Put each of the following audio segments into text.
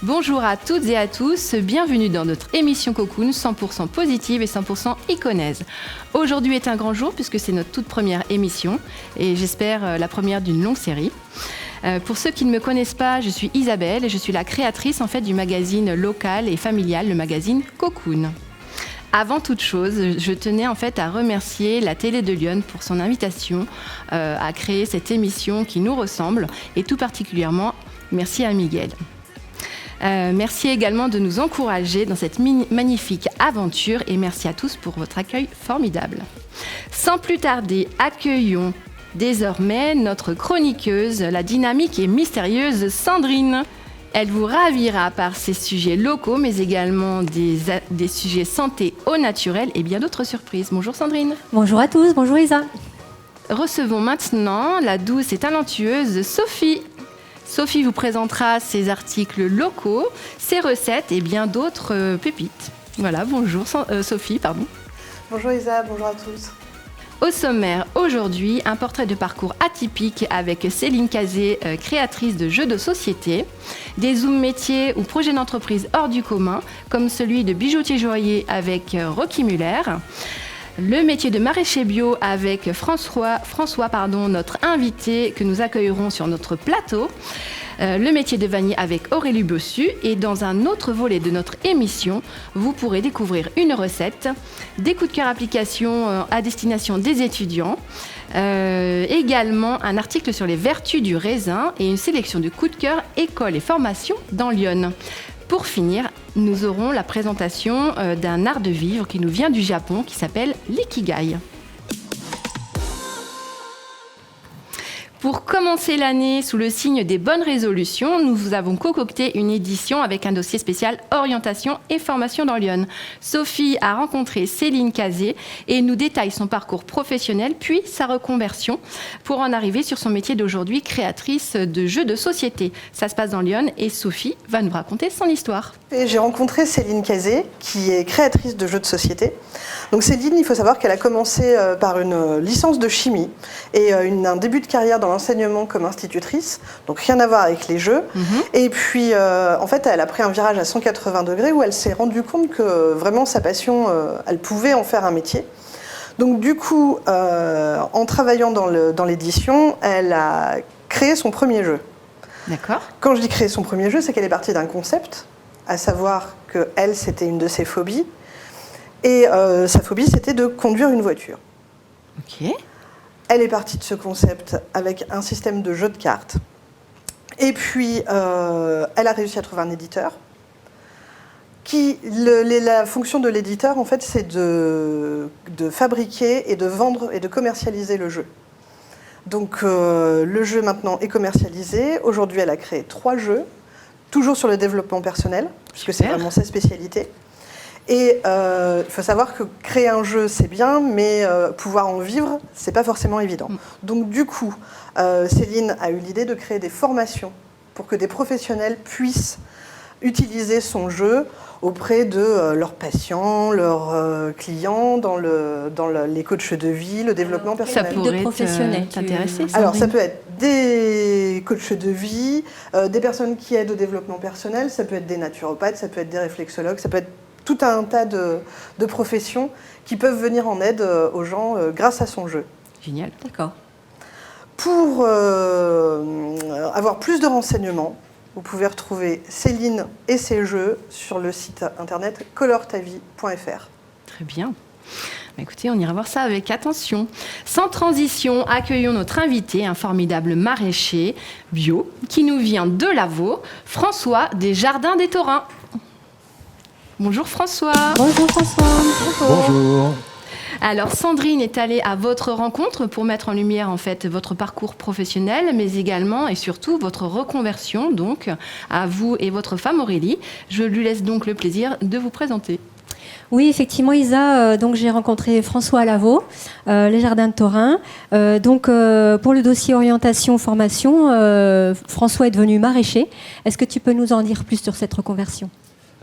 Bonjour à toutes et à tous, bienvenue dans notre émission Cocoon 100% positive et 100% iconaise. Aujourd'hui est un grand jour puisque c'est notre toute première émission et j'espère la première d'une longue série. Pour ceux qui ne me connaissent pas, je suis Isabelle et je suis la créatrice en fait du magazine local et familial, le magazine Cocoon. Avant toute chose, je tenais en fait à remercier la télé de Lyon pour son invitation à créer cette émission qui nous ressemble et tout particulièrement merci à Miguel. Merci également de nous encourager dans cette magnifique aventure et merci à tous pour votre accueil formidable. Sans plus tarder, accueillons désormais notre chroniqueuse, la dynamique et mystérieuse Sandrine. Elle vous ravira par ses sujets locaux, mais également des sujets santé au naturel et bien d'autres surprises. Bonjour Sandrine. Bonjour à tous, bonjour Isa. Recevons maintenant la douce et talentueuse Sophie. Sophie vous présentera ses articles locaux, ses recettes et bien d'autres pépites. Voilà, bonjour Sophie, pardon. Bonjour Isa, bonjour à tous. Au sommaire, aujourd'hui, un portrait de parcours atypique avec Céline Cazé, créatrice de jeux de société, des zooms métiers ou projets d'entreprise hors du commun, comme celui de bijoutier joaillier avec Rocky Muller, le métier de maraîcher bio avec François, notre invité que nous accueillerons sur notre plateau, le métier de vannier avec Aurélie Bossu et dans un autre volet de notre émission, vous pourrez découvrir une recette, des coups de cœur applications à destination des étudiants, également un article sur les vertus du raisin et une sélection de coups de cœur école et formation dans Lyon. Pour finir, nous aurons la présentation d'un art de vivre qui nous vient du Japon qui s'appelle l'ikigai. Pour commencer l'année sous le signe des bonnes résolutions, nous vous avons concocté une édition avec un dossier spécial orientation et formation dans Lyon. Sophie a rencontré Céline Cazé et nous détaille son parcours professionnel puis sa reconversion pour en arriver sur son métier d'aujourd'hui, créatrice de jeux de société. Ça se passe dans Lyon et Sophie va nous raconter son histoire. Et j'ai rencontré Céline Cazé qui est créatrice de jeux de société. Donc Céline, il faut savoir qu'elle a commencé par une licence de chimie et un début de carrière dans l'enseignement comme institutrice, donc rien à voir avec les jeux. Et puis, en fait, elle a pris un virage à 180 degrés où elle s'est rendue compte que vraiment sa passion, elle pouvait en faire un métier. Donc du coup, en travaillant dans l'édition, elle a créé son premier jeu. D'accord. Quand je dis créer son premier jeu, c'est qu'elle est partie d'un concept, à savoir que elle, c'était une de ses phobies. Et sa phobie, c'était de conduire une voiture. Ok. Elle est partie de ce concept avec un système de jeu de cartes. Et puis, elle a réussi à trouver un éditeur. La fonction de l'éditeur, en fait, c'est de fabriquer et de vendre et de commercialiser le jeu. Donc, le jeu, maintenant, est commercialisé. Aujourd'hui, elle a créé 3 jeux, toujours sur le développement personnel, puisque c'est vraiment sa spécialité. Et il faut savoir que créer un jeu, c'est bien, mais pouvoir en vivre, c'est pas forcément évident. Donc du coup, Céline a eu l'idée de créer des formations pour que des professionnels puissent utiliser son jeu auprès de leurs patients, leurs clients, dans les coachs de vie, le développement personnel. Ça pourrait t'intéresser. Alors ça peut être des coachs de vie, des personnes qui aident au développement personnel, ça peut être des naturopathes, ça peut être des réflexologues, ça peut être tout un tas de professions qui peuvent venir en aide aux gens grâce à son jeu. Génial, d'accord. Pour avoir plus de renseignements, vous pouvez retrouver Céline et ses jeux sur le site internet colortavie.fr. Très bien. Écoutez, on ira voir ça avec attention. Sans transition, accueillons notre invité, un formidable maraîcher bio qui nous vient de Lavaux, François des Jardins des Torrents. Bonjour François. Bonjour François. Bonjour. Alors Sandrine est allée à votre rencontre pour mettre en lumière en fait votre parcours professionnel, mais également et surtout votre reconversion, donc à vous et votre femme Aurélie. Je lui laisse donc le plaisir de vous présenter. Oui, effectivement, Isa, donc j'ai rencontré François à Lavaux, les Jardins de Torrents. Donc, pour le dossier orientation-formation, François est devenu maraîcher. Est-ce que tu peux nous en dire plus sur cette reconversion ?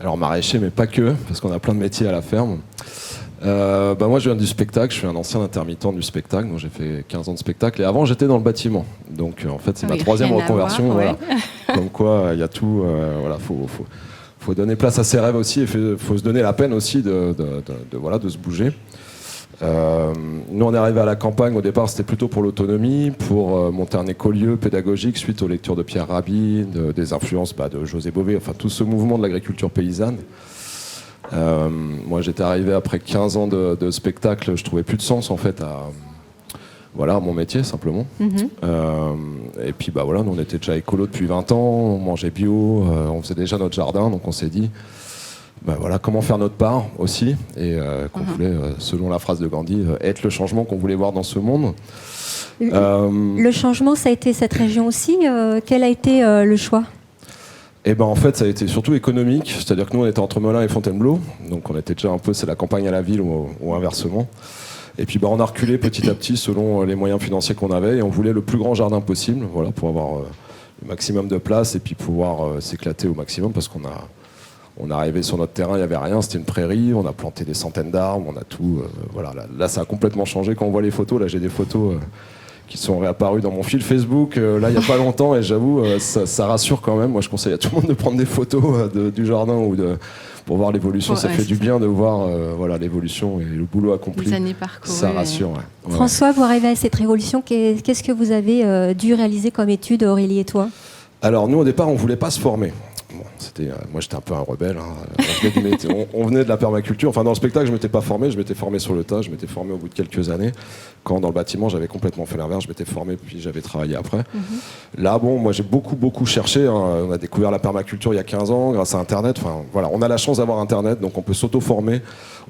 Alors maraîcher, mais pas que, parce qu'on a plein de métiers à la ferme. Moi, je viens du spectacle. Je suis un ancien intermittent du spectacle. Donc, j'ai fait 15 ans de spectacle. Et avant, j'étais dans le bâtiment. Donc, en fait, c'est ma troisième reconversion. Voilà. Comme quoi, il y a tout. Voilà, faut donner place à ses rêves aussi. Et faut se donner la peine aussi de se bouger. Nous, on est arrivé à la campagne. Au départ, c'était plutôt pour l'autonomie, pour monter un écolieu pédagogique suite aux lectures de Pierre Rabhi, des influences de José Bové, enfin tout ce mouvement de l'agriculture paysanne. Moi, j'étais arrivé après 15 ans de spectacle. Je trouvais plus de sens en fait à mon métier simplement. Et puis nous, on était déjà écolo depuis 20 ans. On mangeait bio, on faisait déjà notre jardin, donc on s'est dit. Comment faire notre part aussi, et qu'on voulait, selon la phrase de Gandhi, être le changement qu'on voulait voir dans ce monde. Le changement, ça a été cette région aussi. Quel a été le choix ? En fait, ça a été surtout économique, c'est-à-dire que nous, on était entre Melun et Fontainebleau, donc on était déjà un peu, c'est la campagne à la ville ou inversement. Et puis on a reculé petit à petit selon les moyens financiers qu'on avait, et on voulait le plus grand jardin possible, pour avoir le maximum de place et puis pouvoir s'éclater au maximum, parce qu'on est arrivé sur notre terrain, il n'y avait rien, c'était une prairie, on a planté des centaines d'arbres, on a tout. Là, ça a complètement changé. Quand on voit les photos, là, j'ai des photos qui sont réapparues dans mon fil Facebook, là, il n'y a pas longtemps, et j'avoue, ça rassure quand même. Moi, je conseille à tout le monde de prendre des photos du jardin pour voir l'évolution. Ça fait du bien de voir l'évolution et le boulot accompli. Les années parcourues. Ça rassure. Ouais. François, vous arrivez à cette révolution, qu'est-ce que vous avez dû réaliser comme étude, Aurélie et toi ? Alors, nous, au départ, on ne voulait pas se former. Moi, j'étais un peu un rebelle. On venait de la permaculture. Enfin, dans le spectacle, je ne m'étais pas formé. Je m'étais formé sur le tas. Je m'étais formé au bout de quelques années. Quand dans le bâtiment, j'avais complètement fait l'inverse. Je m'étais formé, puis j'avais travaillé après. Là, moi, j'ai beaucoup cherché. On a découvert la permaculture il y a 15 ans grâce à Internet. Enfin, on a la chance d'avoir Internet, donc on peut s'auto-former.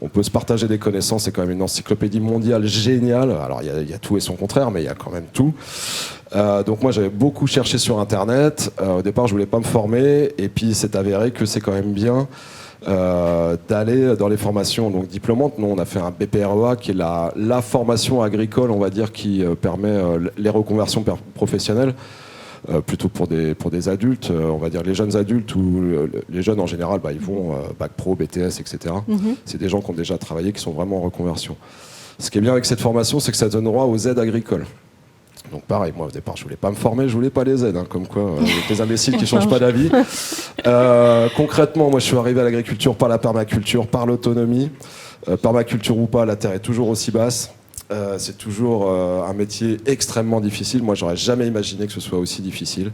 On peut se partager des connaissances. C'est quand même une encyclopédie mondiale géniale. Alors, il y a tout et son contraire, mais il y a quand même tout. Donc moi, j'avais beaucoup cherché sur Internet. Au départ, je voulais pas me former, et puis c'est avéré que c'est quand même bien d'aller dans les formations donc diplômantes. Nous, on a fait un BPREA qui est la formation agricole, on va dire, qui permet les reconversions professionnelles. Plutôt pour des adultes, on va dire les jeunes adultes ou les jeunes en général, ils vont bac pro, BTS, etc. C'est des gens qui ont déjà travaillé, qui sont vraiment en reconversion. Ce qui est bien avec cette formation, c'est que ça donne droit aux aides agricoles. Donc pareil, moi au départ je voulais pas me former, je voulais pas les aides, comme quoi les imbéciles qui changent pas d'avis. Concrètement, moi je suis arrivé à l'agriculture par la permaculture, par l'autonomie. Permaculture ou pas, la terre est toujours aussi basse. C'est toujours un métier extrêmement difficile. Moi j'aurais jamais imaginé que ce soit aussi difficile.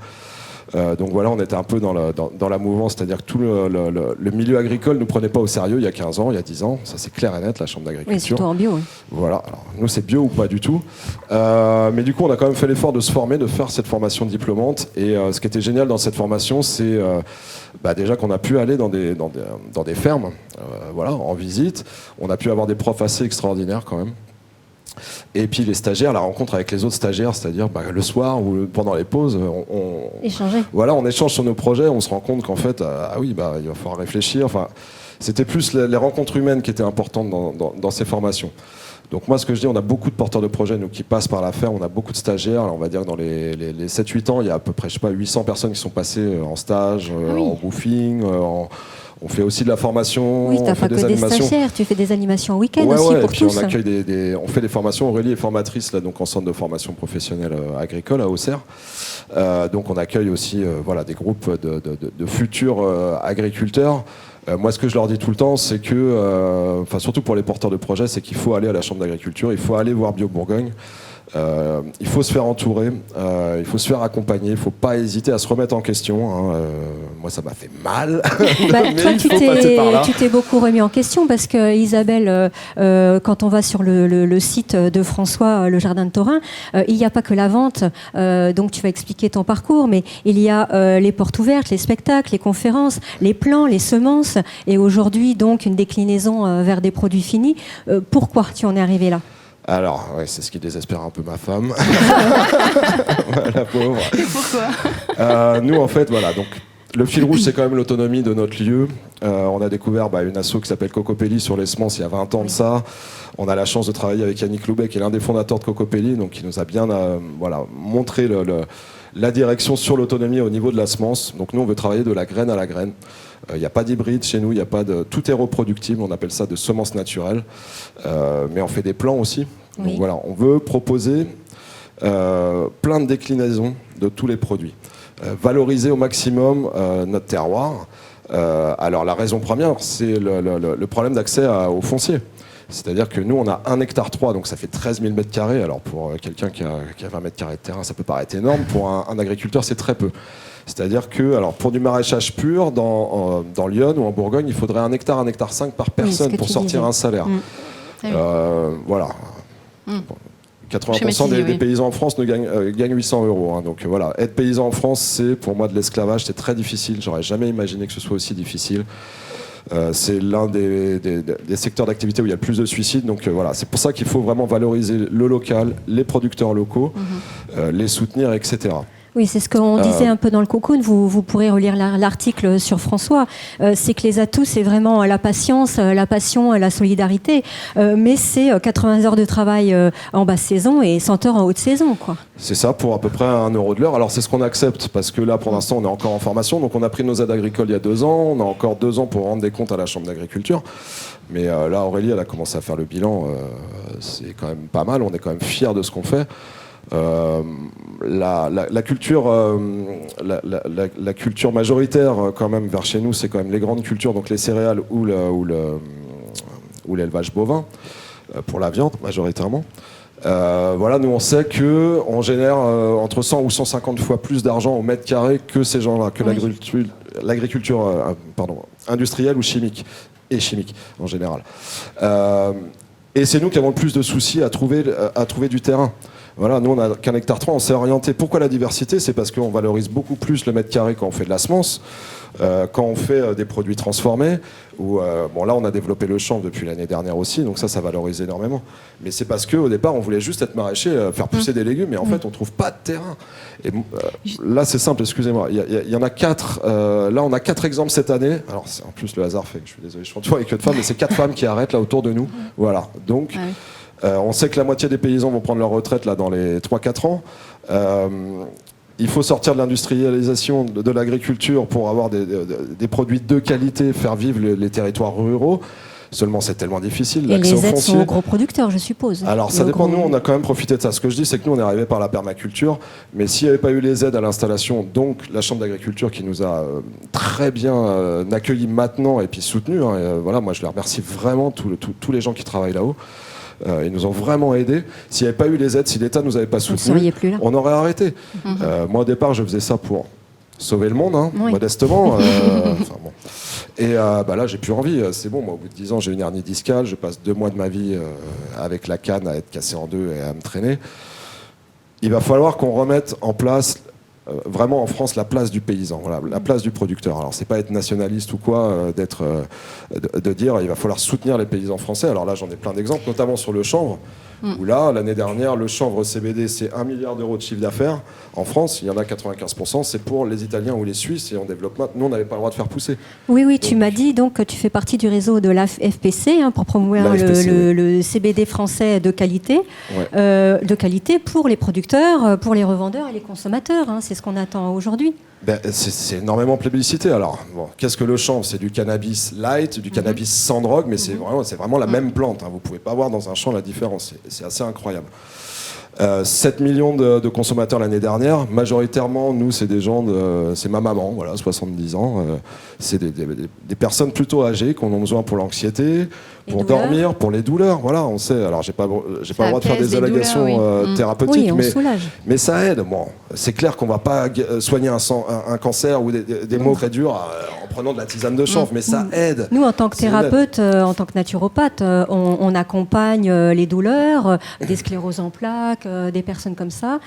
Donc on était un peu dans la mouvance, c'est-à-dire que tout le milieu agricole ne nous prenait pas au sérieux il y a 15 ans, il y a 10 ans, ça c'est clair et net, la chambre d'agriculture. Oui, surtout en bio. Oui. Voilà, alors, nous c'est bio ou pas du tout. Mais du coup on a quand même fait l'effort de se former, de faire cette formation diplômante. Et ce qui était génial dans cette formation, c'est déjà qu'on a pu aller dans des fermes, en visite. On a pu avoir des profs assez extraordinaires quand même. Et puis les stagiaires, la rencontre avec les autres stagiaires, c'est-à-dire le soir ou pendant les pauses, on échange sur nos projets, on se rend compte qu'en fait, il va falloir réfléchir. Enfin, c'était plus les rencontres humaines qui étaient importantes dans ces formations. Donc moi, ce que je dis, on a beaucoup de porteurs de projets, nous, qui passent par la ferme, on a beaucoup de stagiaires. Alors, on va dire que dans les 7-8 ans, il y a à peu près, 800 personnes qui sont passées en stage, en roofing, on fait aussi de la formation, oui, on fait des animations. Des stagiaires, tu fais des animations en week-end aussi pour et puis tous. On accueille on fait des formations. Aurélie est formatrice donc en centre de formation professionnelle agricole à Auxerre. Donc on accueille aussi des groupes de futurs agriculteurs. Moi, ce que je leur dis tout le temps, c'est que, surtout pour les porteurs de projets, c'est qu'il faut aller à la chambre d'agriculture, il faut aller voir Bio Bourgogne. Il faut se faire entourer, il faut se faire accompagner, il ne faut pas hésiter à se remettre en question. Moi, ça m'a fait mal. Mais toi, tu t'es beaucoup remis en question parce que Isabelle, quand on va sur le site de François, le Jardin de Thorin, il n'y a pas que la vente. Donc, tu vas expliquer ton parcours, mais il y a les portes ouvertes, les spectacles, les conférences, les plants, les semences, et aujourd'hui, donc, une déclinaison vers des produits finis. Pourquoi tu en es arrivé là ? Alors, c'est ce qui désespère un peu ma femme. La pauvre. Et pourquoi nous, en fait, donc, le fil rouge, c'est quand même l'autonomie de notre lieu. On a découvert une asso qui s'appelle Cocopelli sur les semences il y a 20 ans de ça. On a la chance de travailler avec Yannick Loubet, qui est l'un des fondateurs de Cocopelli, donc qui nous a bien montré La direction sur l'autonomie au niveau de la semence. Donc nous, on veut travailler de la graine à la graine. Il n'y a pas d'hybride chez nous, tout est reproductible, on appelle ça de semences naturelles. Mais on fait des plants aussi. Donc voilà, on veut proposer plein de déclinaisons de tous les produits. Valoriser au maximum notre terroir. Alors la raison première, c'est le problème d'accès au foncier. C'est-à-dire que nous, on a 1,3 hectare, donc ça fait 13 000 mètres carrés. Alors pour quelqu'un qui a 20 mètres carrés de terrain, ça peut paraître énorme. Pour un agriculteur, c'est très peu. C'est-à-dire que, alors pour du maraîchage pur, dans Lyon ou en Bourgogne, il faudrait 1,5 hectare par personne pour sortir un salaire. Voilà. 80% des paysans en France gagnent 800 euros. Hein. Donc voilà, être paysan en France, c'est pour moi de l'esclavage, c'est très difficile. J'aurais jamais imaginé que ce soit aussi difficile. C'est l'un des secteurs d'activité où il y a le plus de suicides. Donc voilà, c'est pour ça qu'il faut vraiment valoriser le local, les producteurs locaux, les soutenir, etc. Oui, c'est ce qu'on disait un peu dans le Cocoon. Vous pourrez relire l'article sur François. C'est que les atouts, c'est vraiment la patience, la passion, la solidarité. Mais c'est 80 heures de travail en basse saison et 100 heures en haute saison, quoi. C'est ça, pour à peu près 1 euro de l'heure. Alors c'est ce qu'on accepte, parce que là, pour l'instant, on est encore en formation. Donc on a pris nos aides agricoles il y a 2 ans. On a encore 2 ans pour rendre des comptes à la Chambre d'agriculture. Mais là, Aurélie, elle a commencé à faire le bilan. C'est quand même pas mal. On est quand même fiers de ce qu'on fait. La culture majoritaire quand même vers chez nous, c'est quand même les grandes cultures, donc les céréales ou l'élevage bovin pour la viande majoritairement. Voilà, nous on sait que on génère entre 100 ou 150 fois plus d'argent au mètre carré que ces gens-là, que l'agriculture industrielle ou chimique en général. Et c'est nous qui avons le plus de soucis à trouver du terrain. Voilà, nous on n'a qu'1,3 hectare, on s'est orienté. Pourquoi la diversité ? C'est parce qu'on valorise beaucoup plus le mètre carré quand on fait de la semence, quand on fait des produits transformés. Bon, là on a développé le champ depuis l'année dernière aussi, donc ça valorise énormément. Mais c'est parce qu'au départ on voulait juste être maraîcher, faire pousser des légumes, mais en fait on trouve pas de terrain. Et là c'est simple, excusez-moi, il y en a 4. Là on a 4 exemples cette année. Alors en plus le hasard fait que je suis désolé, je suis entouré avec que de femmes, mais c'est 4 femmes qui arrêtent là autour de nous. Voilà, donc. On sait que la moitié des paysans vont prendre leur retraite là, dans les 3-4 ans. Il faut sortir de l'industrialisation de l'agriculture pour avoir des produits de qualité, faire vivre les territoires ruraux. Seulement, c'est tellement difficile. Et les aides sont aux gros producteurs, je suppose. Alors, ça dépend. Nous, on a quand même profité de ça. Ce que je dis, c'est que nous, on est arrivé par la permaculture. Mais s'il n'y avait pas eu les aides à l'installation, donc la Chambre d'agriculture qui nous a très bien accueillis maintenant et puis soutenus, voilà, moi, je les remercie vraiment, tous les gens qui travaillent là-haut. Ils nous ont vraiment aidés. S'il n'y avait pas eu les aides, si l'État ne nous avait pas soutenus, on aurait arrêté. Moi, au départ, je faisais ça pour sauver le monde, modestement. Bon. Et là, j'ai plus envie. C'est bon, moi, au bout de 10 ans, j'ai une hernie discale. Je passe 2 mois de ma vie avec la canne à être cassée en 2 et à me traîner. Il va falloir qu'on remette en place vraiment en France la place du paysan, voilà, la place du producteur. Alors c'est pas être nationaliste ou quoi, de dire il va falloir soutenir les paysans français. Alors là j'en ai plein d'exemples, notamment sur le chanvre, où là l'année dernière le chanvre CBD c'est 1 milliard d'euros de chiffre d'affaires. En France il y en a 95%, c'est pour les Italiens ou les Suisses et en développement. Nous on n'avait pas le droit de faire pousser. Oui, donc, tu m'as dit donc que tu fais partie du réseau de la FPC pour promouvoir le CBD français de qualité, de qualité pour les producteurs, pour les revendeurs et les consommateurs. C'est ce qu'on attend aujourd'hui. C'est énormément plébiscité. Alors, bon, qu'est-ce que le chanvre ? C'est du cannabis light, du cannabis sans drogue, mais c'est vraiment la même plante. Vous ne pouvez pas voir dans un champ la différence. C'est assez incroyable. 7 millions de consommateurs l'année dernière. Majoritairement, nous, c'est des gens c'est ma maman, voilà, 70 ans. C'est des personnes plutôt âgées qui en ont besoin pour l'anxiété, pour dormir, pour les douleurs. Voilà, on sait. Alors, j'ai pas le droit de faire des allégations thérapeutiques, mais ça aide. Bon, c'est clair qu'on va pas soigner un cancer ou des maux très durs en prenant de la tisane de chanvre, mais ça aide. Nous, en tant que thérapeute, en tant que naturopathe, on accompagne les douleurs, des scléroses en plaques, des personnes comme ça.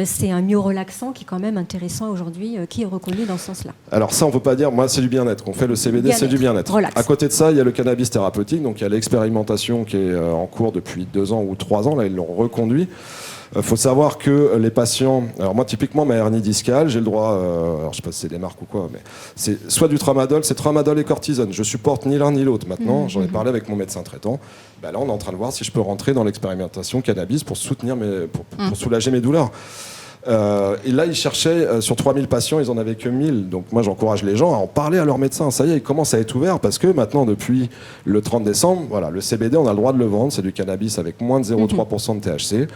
C'est un myorelaxant qui est quand même intéressant aujourd'hui, qui est reconnu dans ce sens-là. Alors ça, on ne peut pas dire, moi, c'est du bien-être. On fait le CBD, c'est du bien-être. Relax. À côté de ça, il y a le cannabis thérapeutique, donc il y a l'expérimentation qui est en cours depuis 2 ans ou 3 ans. Là, ils l'ont reconduit. Il faut savoir que les patients... Alors moi, typiquement, ma hernie discale, j'ai le droit... alors, je ne sais pas si c'est des marques ou quoi, mais c'est soit du tramadol, c'est tramadol et cortisone. Je supporte ni l'un ni l'autre. Maintenant, j'en ai parlé avec mon médecin traitant. Là, on est en train de voir si je peux rentrer dans l'expérimentation cannabis pour soutenir pour soulager mes douleurs. Et là, ils cherchaient, sur 3000 patients, ils en avaient que 1000. Donc moi, j'encourage les gens à en parler à leur médecin. Ça y est, ils commencent à être ouverts parce que maintenant, depuis le 30 décembre, voilà, le CBD, on a le droit de le vendre. C'est du cannabis avec moins de 0,3% de THC.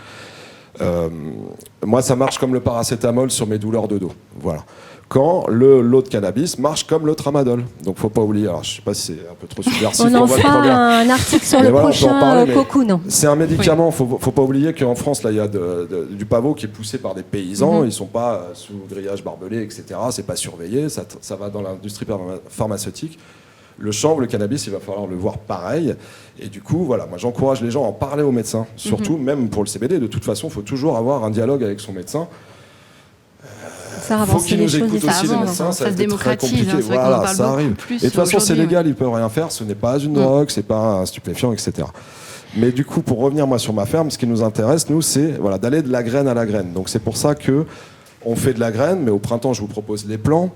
Moi, ça marche comme le paracétamol sur mes douleurs de dos. Voilà. Quand l'autre cannabis marche comme le tramadol. Donc, faut pas oublier. Alors, je sais pas si c'est un peu trop subversif. On en fera un article sur le prochain Cocoon. C'est un médicament. Faut pas oublier qu'en France, là, il y a du pavot qui est poussé par des paysans. Ils sont pas sous grillage barbelé, etc. C'est pas surveillé. Ça va dans l'industrie pharmaceutique. Le chanvre, le cannabis, il va falloir le voir pareil. Et du coup, voilà, moi, j'encourage les gens à en parler aux médecins. Surtout, même pour le CBD. De toute façon, il faut toujours avoir un dialogue avec son médecin. Ça avance, faut qu'ils nous écoutent aussi, les médecins, ça se démocratise, hein, voilà, ça arrive. Et de toute façon, c'est légal, ils peuvent rien faire, ce n'est pas une drogue, c'est pas un stupéfiant, etc. Mais du coup, pour revenir moi sur ma ferme, ce qui nous intéresse, nous, c'est voilà, d'aller de la graine à la graine. Donc c'est pour ça que on fait de la graine, mais au printemps, je vous propose les plants.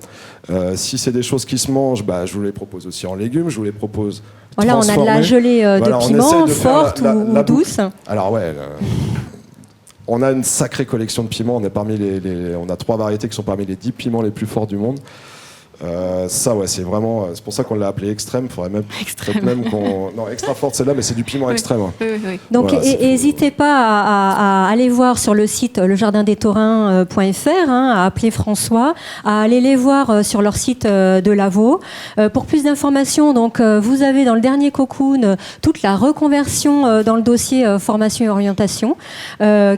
Si c'est des choses qui se mangent, je vous les propose aussi en légumes, je vous les propose voilà, on a de la gelée de piment, forte ou douce. Alors ouais... On a une sacrée collection de piments. On est on a 3 variétés qui sont parmi les 10 piments les plus forts du monde. Ça, ouais, c'est vraiment. C'est pour ça qu'on l'a appelé extrême. Il faudrait même qu'on. Non, extra forte, celle-là, mais c'est du piment extrême. Hein. Oui. Donc, voilà, n'hésitez pas à aller voir sur le site lejardindestaurin.fr, à appeler François, à aller les voir sur leur site de Lavaux. Pour plus d'informations, donc, vous avez dans le dernier Cocoon toute la reconversion dans le dossier formation et orientation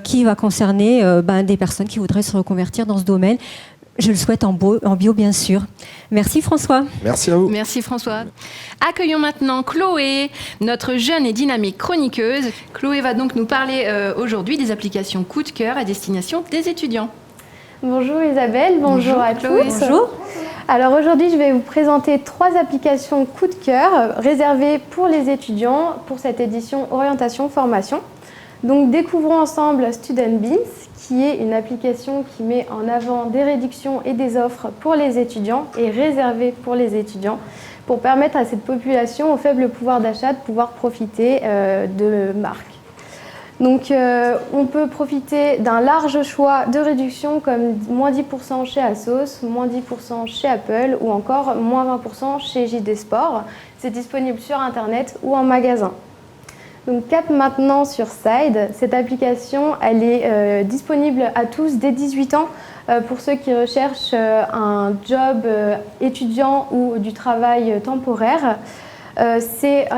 qui va concerner des personnes qui voudraient se reconvertir dans ce domaine. Je le souhaite en bio, bien sûr. Merci François. Merci à vous. Merci François. Accueillons maintenant Chloé, notre jeune et dynamique chroniqueuse. Chloé va donc nous parler aujourd'hui des applications coup de cœur à destination des étudiants. Bonjour Isabelle, bonjour à Chloé. tous. Bonjour. Alors aujourd'hui, je vais vous présenter 3 applications coup de cœur réservées pour les étudiants pour cette édition orientation-formation. Donc découvrons ensemble Student Beans, qui est une application qui met en avant des réductions et des offres pour les étudiants et réservée pour les étudiants pour permettre à cette population au faible pouvoir d'achat de pouvoir profiter de marques. Donc on peut profiter d'un large choix de réductions comme moins 10% chez ASOS, moins 10% chez Apple ou encore moins 20% chez JD Sport. C'est disponible sur Internet ou en magasin. Donc cap maintenant sur Side, cette application elle est disponible à tous dès 18 ans pour ceux qui recherchent un job étudiant ou du travail temporaire. C'est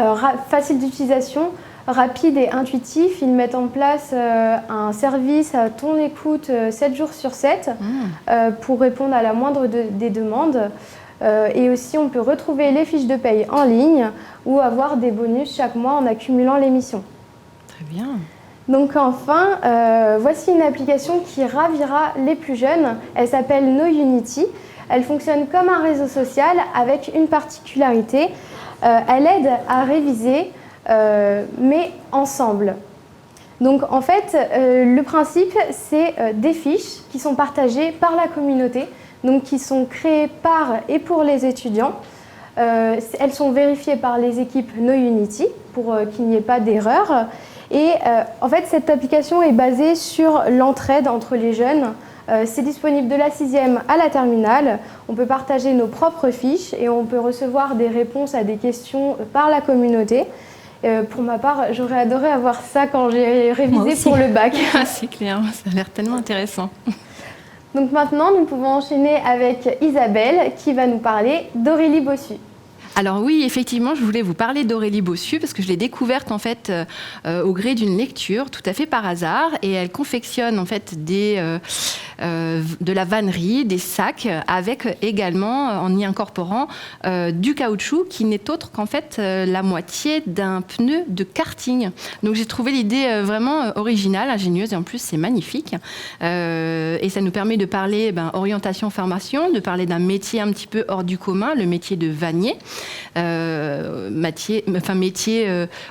facile d'utilisation, rapide et intuitif. Ils mettent en place un service à ton écoute 7 jours sur 7 pour répondre à la moindre des demandes. Et aussi, on peut retrouver les fiches de paye en ligne ou avoir des bonus chaque mois en accumulant les missions. Très bien. Donc enfin, voici une application qui ravira les plus jeunes. Elle s'appelle KnowUnity. Elle fonctionne comme un réseau social avec une particularité. Elle aide à réviser, mais ensemble. Donc en fait, le principe, c'est des fiches qui sont partagées par la communauté, donc qui sont créées par et pour les étudiants. Elles sont vérifiées par les équipes KnowUnity pour qu'il n'y ait pas d'erreur. Et en fait, cette application est basée sur l'entraide entre les jeunes. C'est disponible de la 6e à la terminale. On peut partager nos propres fiches et on peut recevoir des réponses à des questions par la communauté. Pour ma part, j'aurais adoré avoir ça quand j'ai révisé pour le bac. C'est clair, ça a l'air tellement intéressant. Donc maintenant, nous pouvons enchaîner avec Isabelle qui va nous parler d'Aurélie Bossu. Alors oui, effectivement, je voulais vous parler d'Aurélie Bossu parce que je l'ai découverte en fait au gré d'une lecture, tout à fait par hasard, et elle confectionne en fait de la vannerie, des sacs, avec également en y incorporant du caoutchouc qui n'est autre qu'en fait la moitié d'un pneu de karting. Donc j'ai trouvé l'idée vraiment originale, ingénieuse, et en plus c'est magnifique. Et ça nous permet de parler orientation-formation, de parler d'un métier un petit peu hors du commun, le métier de vannier. Métier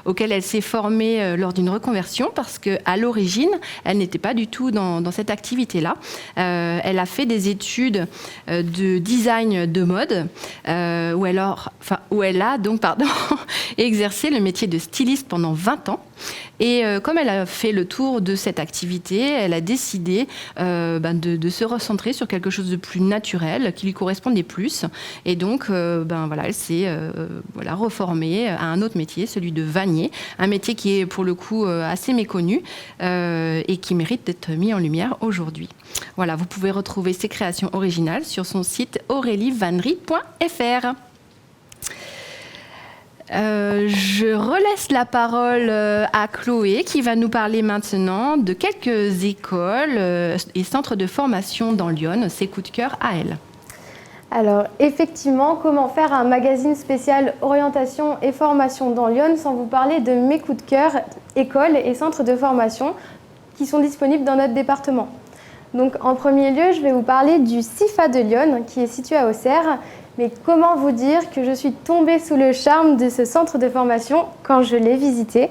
auquel elle s'est formée lors d'une reconversion parce qu'à l'origine, elle n'était pas du tout dans cette activité-là. Elle a fait des études de design de mode où elle a donc exercé le métier de styliste pendant 20 ans. Et comme elle a fait le tour de cette activité, elle a décidé de se recentrer sur quelque chose de plus naturel, qui lui correspondait plus. Et donc, elle s'est reformée à un autre métier, celui de vannier, un métier qui est pour le coup assez méconnu et qui mérite d'être mis en lumière aujourd'hui. Voilà, vous pouvez retrouver ses créations originales sur son site aurélievannerie.fr. Je relaisse la parole à Chloé qui va nous parler maintenant de quelques écoles et centres de formation dans Lyon, ses coups de cœur à elle. Alors effectivement, comment faire un magazine spécial orientation et formation dans Lyon sans vous parler de mes coups de cœur, écoles et centres de formation qui sont disponibles dans notre département. Donc en premier lieu, je vais vous parler du CIFA de Lyon qui est situé à Auxerre. Mais comment vous dire que je suis tombée sous le charme de ce centre de formation quand je l'ai visité.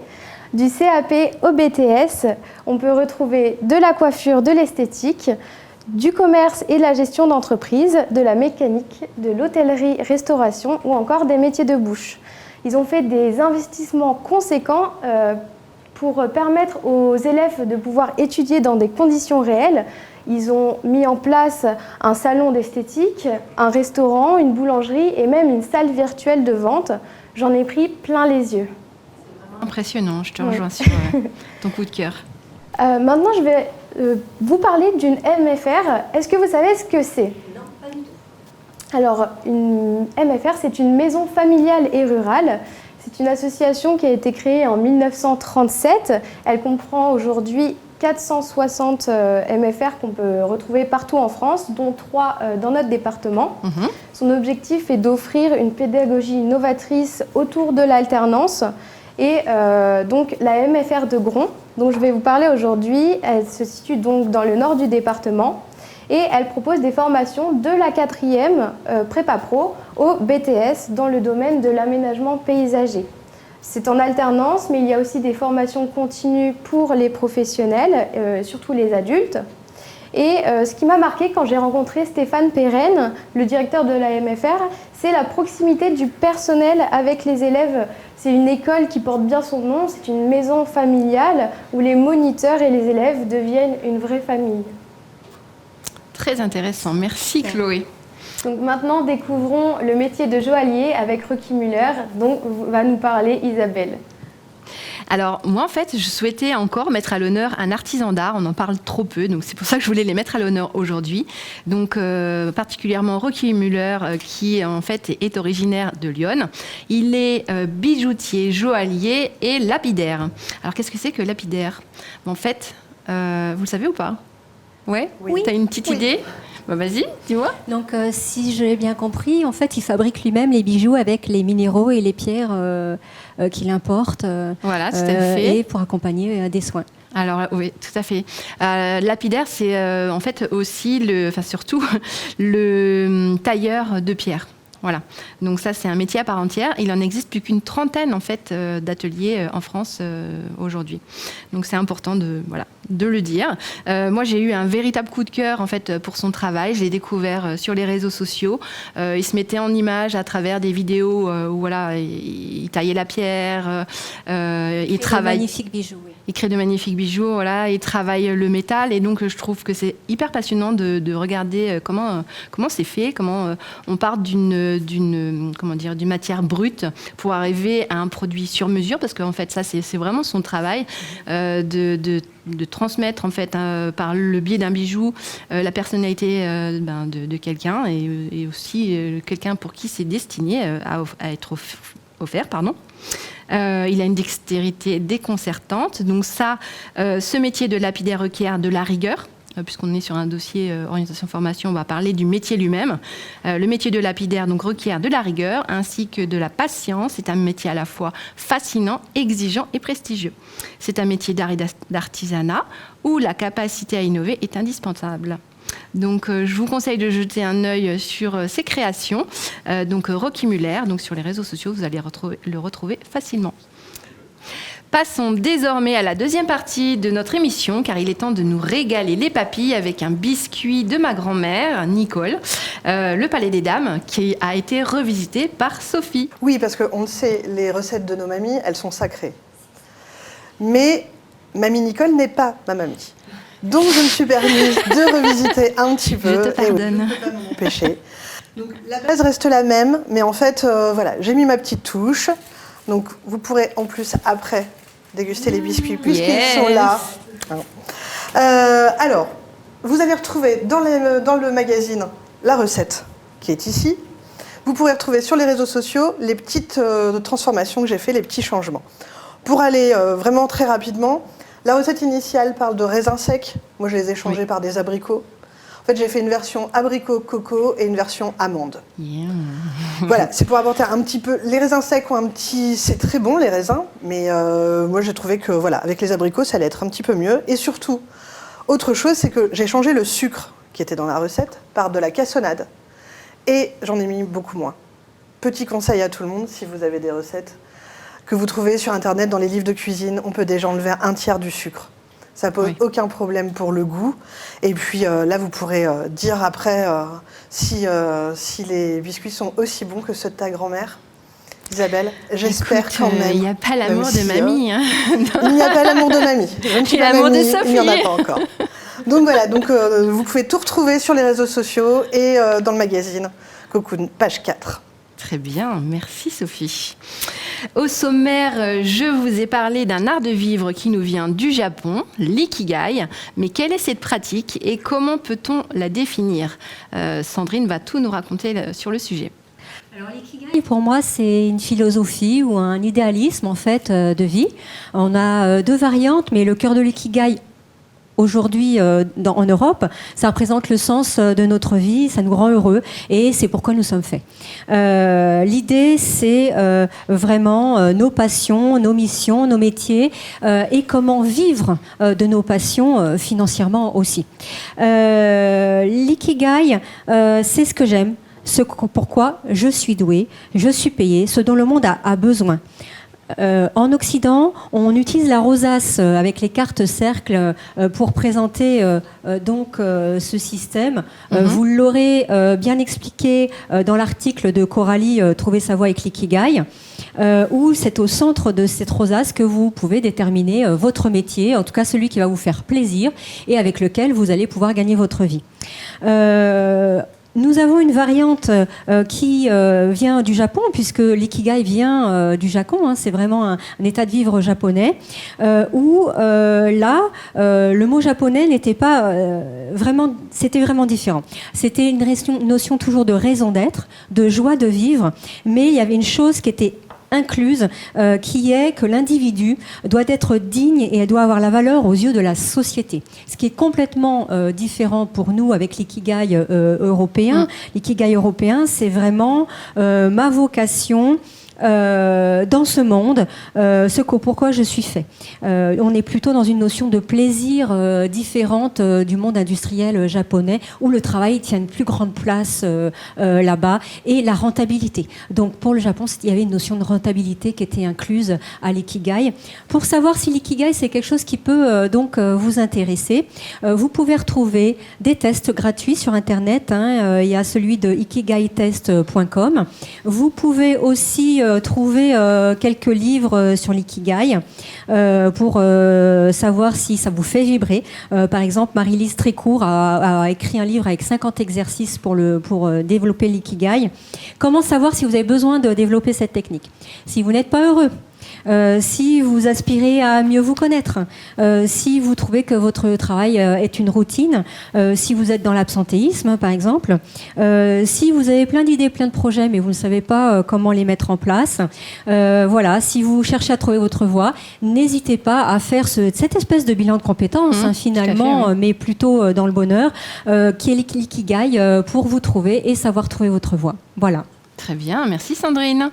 Du CAP au BTS, on peut retrouver de la coiffure, de l'esthétique, du commerce et de la gestion d'entreprise, de la mécanique, de l'hôtellerie-restauration ou encore des métiers de bouche. Ils ont fait des investissements conséquents pour permettre aux élèves de pouvoir étudier dans des conditions réelles. Ils ont mis en place un salon d'esthétique, un restaurant, une boulangerie et même une salle virtuelle de vente. J'en ai pris plein les yeux. Impressionnant, je te rejoins sur ton coup de cœur. Maintenant, je vais vous parler d'une MFR. Est-ce que vous savez ce que c'est ? Non, pas du tout. Alors, une MFR, c'est une maison familiale et rurale. C'est une association qui a été créée en 1937. Elle comprend aujourd'hui 460 MFR qu'on peut retrouver partout en France, dont 3 dans notre département. Son objectif est d'offrir une pédagogie novatrice autour de l'alternance. Et donc la MFR de Gron, dont je vais vous parler aujourd'hui, elle se situe donc dans le nord du département et elle propose des formations de la 4e prépa pro au BTS dans le domaine de l'aménagement paysager. C'est en alternance, mais il y a aussi des formations continues pour les professionnels, surtout les adultes. Et ce qui m'a marqué quand j'ai rencontré Stéphane Perren, le directeur de la MFR, c'est la proximité du personnel avec les élèves. C'est une école qui porte bien son nom, c'est une maison familiale où les moniteurs et les élèves deviennent une vraie famille. Très intéressant, merci Chloé. Donc maintenant, découvrons le métier de joaillier avec Rocky Muller, dont va nous parler Isabelle. Alors moi en fait, je souhaitais encore mettre à l'honneur un artisan d'art, on en parle trop peu, donc c'est pour ça que je voulais les mettre à l'honneur aujourd'hui. Donc particulièrement Rocky Muller qui en fait est originaire de Lyon. Il est bijoutier, joaillier et lapidaire. Alors qu'est-ce que c'est que lapidaire ? En fait, vous le savez ou pas ? Ouais. Oui. T'as une petite idée ? Bah vas-y, dis-moi. Donc, si je l'ai bien compris, en fait, il fabrique lui-même les bijoux avec les minéraux et les pierres qu'il importe. Voilà, tout à fait. Et pour accompagner des soins. Alors oui, tout à fait. Lapidaire, c'est en fait aussi, surtout, le tailleur de pierre. Voilà. Donc ça, c'est un métier à part entière. Il en existe plus qu'une trentaine en fait d'ateliers en France aujourd'hui. Donc c'est important de le dire. Moi, j'ai eu un véritable coup de cœur en fait pour son travail. Je l'ai découvert sur les réseaux sociaux. Il se mettait en image à travers des vidéos où il taillait la pierre. Il travaille. De magnifiques bijoux. Oui. Il crée de magnifiques bijoux, voilà, il travaille le métal et donc je trouve que c'est hyper passionnant de regarder comment c'est fait, comment on part d'une matière brute pour arriver à un produit sur mesure, parce qu'en fait ça c'est vraiment son travail de transmettre en fait par le biais d'un bijou la personnalité de quelqu'un et aussi quelqu'un pour qui c'est destiné à être offert, pardon. Il a une dextérité déconcertante. Donc ça, ce métier de lapidaire requiert de la rigueur. Puisqu'on est sur un dossier orientation-formation, on va parler du métier lui-même. Le métier de lapidaire donc, requiert de la rigueur ainsi que de la patience. C'est un métier à la fois fascinant, exigeant et prestigieux. C'est un métier d'art et d'artisanat où la capacité à innover est indispensable. Donc, je vous conseille de jeter un œil sur ses créations. Donc, Rocky Muller, donc sur les réseaux sociaux, vous allez le retrouver facilement. Passons désormais à la deuxième partie de notre émission, car il est temps de nous régaler les papilles avec un biscuit de ma grand-mère, Nicole, le Palais des Dames, qui a été revisité par Sophie. Oui, parce qu'on le sait, les recettes de nos mamies, elles sont sacrées. Mais Mamie Nicole n'est pas ma mamie. Donc je me suis permise de revisiter un petit peu. Je te pardonne. Et oui, je ne peux pas m'en empêcher. Donc la base reste la même, mais en fait, voilà, j'ai mis ma petite touche. Donc vous pourrez en plus après déguster les biscuits puisqu'ils sont là. Alors, vous avez retrouvé dans le magazine la recette qui est ici. Vous pourrez retrouver sur les réseaux sociaux les petites transformations que j'ai fait, les petits changements. Pour aller vraiment très rapidement, la recette initiale parle de raisins secs. Moi, je les ai changés par des abricots. En fait, j'ai fait une version abricot-coco et une version amande. Voilà, c'est pour apporter un petit peu... Les raisins secs ont un petit... C'est très bon, les raisins, mais moi, j'ai trouvé que, voilà, avec les abricots, ça allait être un petit peu mieux. Et surtout, autre chose, c'est que j'ai changé le sucre qui était dans la recette par de la cassonade. Et j'en ai mis beaucoup moins. Petit conseil à tout le monde, si vous avez des recettes que vous trouvez sur Internet, dans les livres de cuisine, on peut déjà enlever 1/3 du sucre. Ça pose aucun problème pour le goût. Et puis là, vous pourrez dire après si les biscuits sont aussi bons que ceux de ta grand-mère. Isabelle, j'espère quand même. Il n'y a pas l'amour de mamie. Hein. Il n'y a pas l'amour de mamie. Je ne suis pas l'amour de mamie, Sophie. il n'y en a pas encore. Donc voilà, vous pouvez tout retrouver sur les réseaux sociaux et dans le magazine Cocoon, page 4. Très bien, merci Sophie. Au sommaire, je vous ai parlé d'un art de vivre qui nous vient du Japon, l'ikigai. Mais quelle est cette pratique et comment peut-on la définir ? Sandrine va tout nous raconter sur le sujet. Alors l'ikigai, pour moi, c'est une philosophie ou un idéalisme en fait de vie. On a deux variantes, mais le cœur de l'ikigai, aujourd'hui, en Europe, ça représente le sens de notre vie, ça nous rend heureux et c'est pourquoi nous sommes faits. L'idée, c'est vraiment nos passions, nos missions, nos métiers et comment vivre de nos passions financièrement aussi. L'ikigai, c'est ce que j'aime, pourquoi je suis douée, je suis payée, ce dont le monde a besoin. En Occident, on utilise la rosace avec les cartes cercles pour présenter ce système. Vous l'aurez bien expliqué dans l'article de Coralie Trouver sa voie avec l'ikigai, où c'est au centre de cette rosace que vous pouvez déterminer votre métier, en tout cas celui qui va vous faire plaisir et avec lequel vous allez pouvoir gagner votre vie. Nous avons une variante qui vient du Japon, puisque l'ikigai vient du Japon, hein, c'est vraiment un état de vivre japonais, où le mot japonais n'était pas vraiment, c'était vraiment différent. C'était une notion toujours de raison d'être, de joie de vivre, mais il y avait une chose qui était incluse, qui est que l'individu doit être digne et doit avoir la valeur aux yeux de la société. Ce qui est complètement différent pour nous avec l'ikigai européen. L'ikigai européen, c'est vraiment ma vocation dans ce monde, pourquoi je suis fait. On est plutôt dans une notion de plaisir différente du monde industriel japonais, où le travail tient une plus grande place là-bas, et la rentabilité. Donc pour le Japon, il y avait une notion de rentabilité qui était incluse à l'ikigai. Pour savoir si l'ikigai, c'est quelque chose qui peut vous intéresser, vous pouvez retrouver des tests gratuits sur Internet. Il y a celui de ikigaitest.com. Vous pouvez aussi trouver quelques livres sur l'ikigai pour savoir si ça vous fait vibrer. Par exemple, Marie-Lise Trécourt a écrit un livre avec 50 exercices pour développer l'ikigai. Comment savoir si vous avez besoin de développer cette technique ? Si vous n'êtes pas heureux, si vous aspirez à mieux vous connaître, si vous trouvez que votre travail est une routine, si vous êtes dans l'absentéisme par exemple, si vous avez plein d'idées, plein de projets mais vous ne savez pas comment les mettre en place, voilà, si vous cherchez à trouver votre voie, n'hésitez pas à faire cette espèce de bilan de compétences finalement, oui. Mais plutôt dans le bonheur, qui est l'ikigai pour vous trouver et savoir trouver votre voie. Voilà. Très bien, merci Sandrine.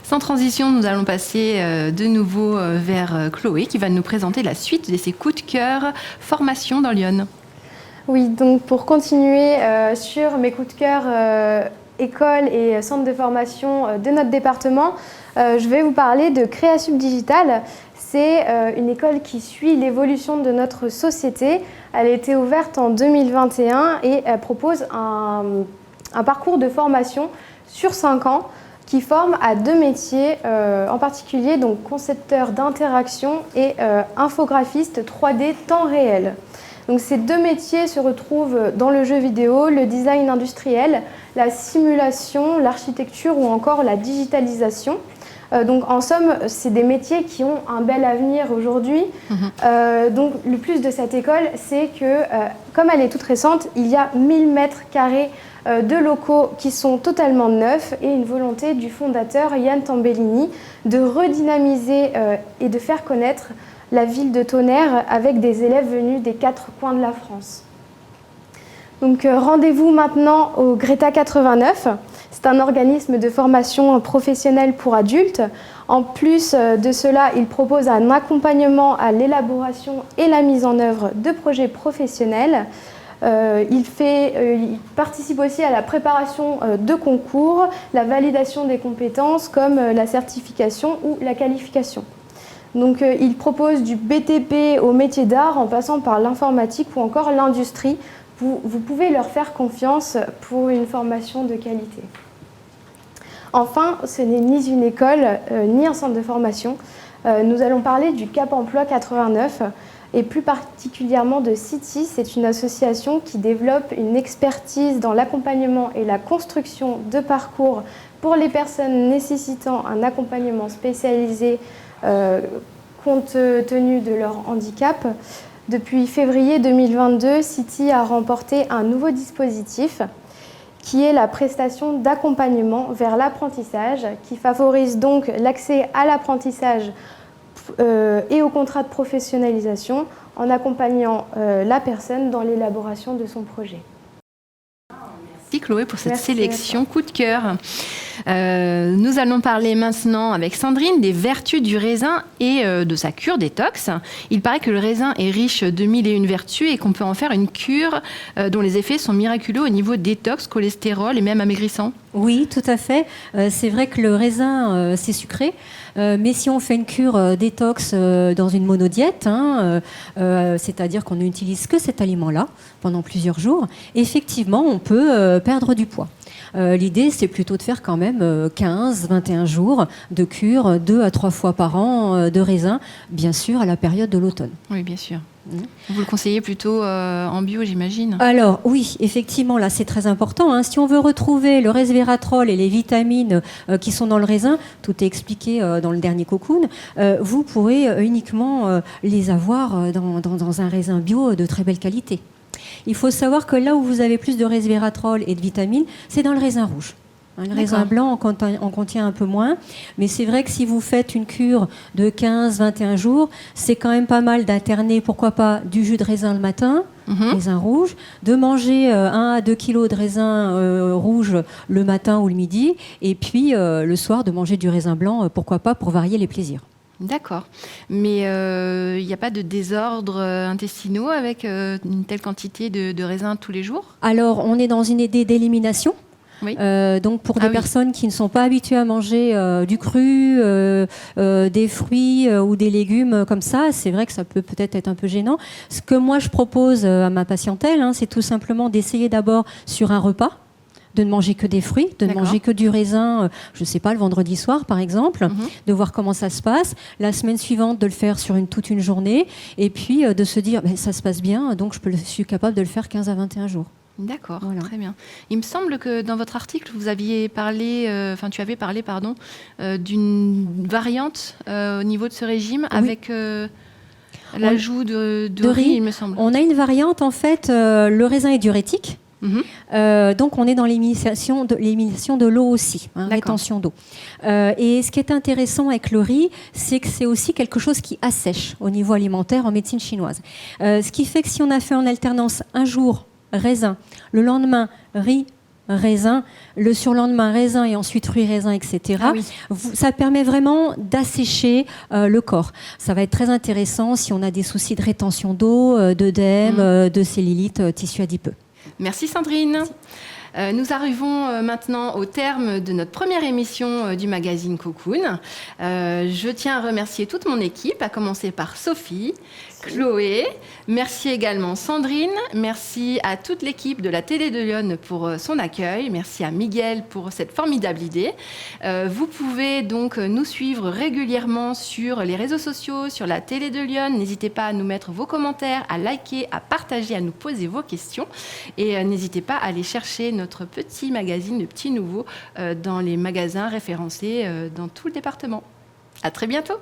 Sans transition, nous allons passer de nouveau vers Chloé qui va nous présenter la suite de ses coups de cœur formation dans Lyon. Oui, donc pour continuer sur mes coups de cœur écoles et centres de formation de notre département, je vais vous parler de Créasub Digital. C'est une école qui suit l'évolution de notre société. Elle a été ouverte en 2021 et elle propose un parcours de formation sur 5 ans qui forment à 2 métiers en particulier, donc concepteur d'interaction et infographiste 3D temps réel. Donc ces 2 métiers se retrouvent dans le jeu vidéo, le design industriel, la simulation, l'architecture ou encore la digitalisation. Donc en somme, c'est des métiers qui ont un bel avenir aujourd'hui. Donc le plus de cette école, c'est que comme elle est toute récente, il y a 1000 mètres carrés de locaux qui sont totalement neufs et une volonté du fondateur Yann Tambellini de redynamiser et de faire connaître la ville de Tonnerre avec des élèves venus des 4 coins de la France. Donc rendez-vous maintenant au Greta 89. C'est un organisme de formation professionnelle pour adultes. En plus de cela, il propose un accompagnement à l'élaboration et la mise en œuvre de projets professionnels. Il participe aussi à la préparation de concours, la validation des compétences comme la certification ou la qualification. Donc, il propose du BTP au métier d'art en passant par l'informatique ou encore l'industrie. Vous pouvez leur faire confiance pour une formation de qualité. Enfin, ce n'est ni une école ni un centre de formation. Nous allons parler du Cap Emploi 89 et plus particulièrement de City. C'est une association qui développe une expertise dans l'accompagnement et la construction de parcours pour les personnes nécessitant un accompagnement spécialisé compte tenu de leur handicap. Depuis février 2022, City a remporté un nouveau dispositif qui est la prestation d'accompagnement vers l'apprentissage, qui favorise donc l'accès à l'apprentissage et au contrat de professionnalisation en accompagnant la personne dans l'élaboration de son projet. Merci Chloé pour cette sélection coup de cœur. Nous allons parler maintenant avec Sandrine des vertus du raisin et de sa cure détox. Il paraît que le raisin est riche de 1001 vertus et qu'on peut en faire une cure dont les effets sont miraculeux au niveau détox, cholestérol et même amaigrissant. Oui, tout à fait. C'est vrai que le raisin, c'est sucré. Mais si on fait une cure détox dans une monodiète, c'est-à-dire qu'on n'utilise que cet aliment-là pendant plusieurs jours, effectivement, on peut perdre du poids. L'idée, c'est plutôt de faire quand même 15-21 jours de cure 2 à 3 fois par an de raisin, bien sûr à la période de l'automne. Oui, bien sûr. Vous le conseillez plutôt en bio, j'imagine? Alors oui, effectivement, là c'est très important. Si on veut retrouver le resveratrol et les vitamines qui sont dans le raisin, tout est expliqué dans le dernier cocoon, vous pourrez uniquement les avoir dans un raisin bio de très belle qualité. Il faut savoir que là où vous avez plus de resveratrol et de vitamines, c'est dans le raisin rouge. Le raisin blanc en contient un peu moins, mais c'est vrai que si vous faites une cure de 15-21 jours, c'est quand même pas mal d'alterner, pourquoi pas, du jus de raisin le matin, raisin rouge, de manger 1 à 2 kilos de raisin rouge le matin ou le midi, et puis le soir de manger du raisin blanc, pourquoi pas, pour varier les plaisirs. D'accord. Mais il n'y a pas de désordres intestinaux avec une telle quantité de raisin tous les jours? Alors, on est dans une idée d'élimination. Oui. Donc pour des personnes qui ne sont pas habituées à manger du cru, des fruits ou des légumes comme ça, c'est vrai que ça peut peut-être être un peu gênant. Ce que moi je propose à ma patientèle, c'est tout simplement d'essayer d'abord sur un repas, de ne manger que des fruits, de ne manger que du raisin, je ne sais pas, le vendredi soir par exemple, de voir comment ça se passe. La semaine suivante, de le faire sur toute une journée, et puis de se dire, ça se passe bien, donc je suis capable de le faire 15 à 21 jours. D'accord, voilà. Très bien. Il me semble que dans votre article, vous aviez parlé, tu avais parlé, d'une variante au niveau de ce régime avec l'ajout de riz, il me semble. On a une variante, en fait, le raisin est diurétique. Donc on est dans l'élimination de l'eau aussi, rétention d'eau. Et ce qui est intéressant avec le riz, c'est que c'est aussi quelque chose qui assèche au niveau alimentaire en médecine chinoise. Ce qui fait que si on a fait en alternance un jour raisin, le lendemain riz, raisin, le surlendemain raisin et ensuite fruits, raisins, etc. Ça permet vraiment d'assécher le corps. Ça va être très intéressant si on a des soucis de rétention d'eau, d'œdème, de cellulite, tissu adipeux. Merci Sandrine. Nous arrivons maintenant au terme de notre première émission du magazine Cocoon. Je tiens à remercier toute mon équipe, à commencer par Sophie, Chloé. Merci également Sandrine. Merci à toute l'équipe de la Télé de Lyon pour son accueil. Merci à Miguel pour cette formidable idée. Vous pouvez donc nous suivre régulièrement sur les réseaux sociaux, sur la Télé de Lyon. N'hésitez pas à nous mettre vos commentaires, à liker, à partager, à nous poser vos questions. Et n'hésitez pas à aller chercher notre petit magazine, le Petit Nouveau, dans les magasins référencés dans tout le département. À très bientôt.